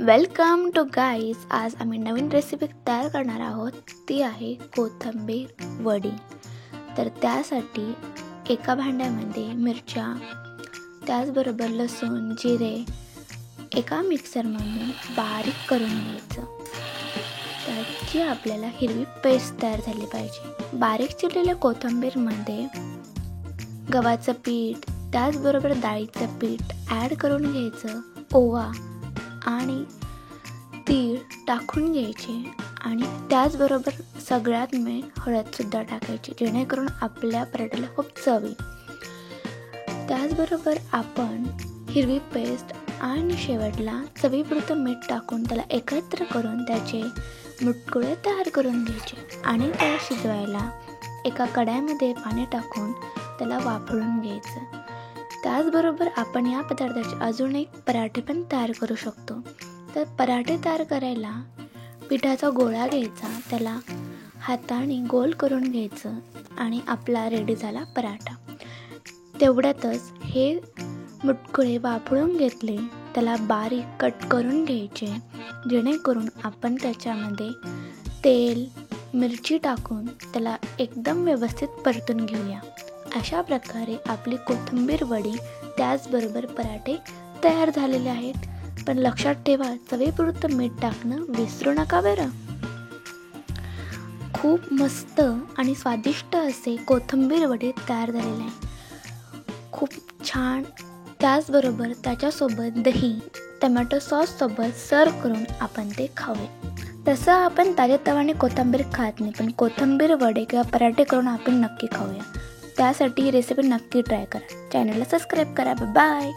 Welcome to guys. आज आम्ही नवीन recipe तयार करणार आहोत. ती आहे कोथिंबीर वडी. तर त्यासाठी एका भांड्यामध्ये मिरच्या, त्याचबरोबर लसूण, जिरे एका मिक्सरमधून बारीक करून घ्यायचं. त्याची आपल्याला हिरवी पेस्ट तयार झाली पाहिजे. बारीक चिरलेल्या कोथिंबीरमध्ये गव्हाचं पीठ, त्याचबरोबर डाळीचं पीठ ॲड करून घ्यायचं. ओवा आणि तीळ टाकून घ्यायचे आणि त्याचबरोबर सगळ्यात मेन हळदसुद्धा टाकायची, जेणेकरून आपल्या पराठ्याला खूप चव येईल. त्याचबरोबर आपण हिरवी पेस्ट आणि शेवटला चवीपुरतं मीठ टाकून त्याला एकत्र करून त्याचे मुटकुळे तयार करून घ्यायचे आणि त्याला शिजवायला एका कढईमध्ये पाणी टाकून त्याला वाफळून घ्यायचं. त्याचबरोबर आपण या पदार्थाचे अजून एक पराठे पण तयार करू शकतो. तर पराठे तयार करायला पिठाचा गोळा घ्यायचा, त्याला हाताने गोल करून घ्यायचं आणि आपला रेडी झाला पराठा. तेवढ्यातच हे मुटकुळे वाफळून घेतले, त्याला बारीक कट करून घ्यायचे, जेणेकरून आपण त्याच्यामध्ये तेल, मिरची टाकून त्याला एकदम व्यवस्थित परतून घेऊया. अशा प्रकारे आपली कोथिंबीर वडी त्याचबरोबर पराठे तयार झालेले आहेत. पण लक्षात ठेवा, चवीपुरतं मीठ टाकणं विसरू नका बरं. खूप मस्त आणि स्वादिष्ट असे कोथिंबीर वडे तयार झालेले आहे. खूप छान. त्याचबरोबर त्याच्यासोबत दही, टोमॅटो सॉससोबत सर्व करून आपण ते खाऊया. तसं आपण ताजेतवाने कोथिंबीर खात नाही, पण कोथिंबीर वडे किंवा पराठे करून आपण नक्की खाऊया. त्यासाठी ही रेसिपी नक्की ट्राय करा. चॅनलला सबस्क्राईब करा. बाय.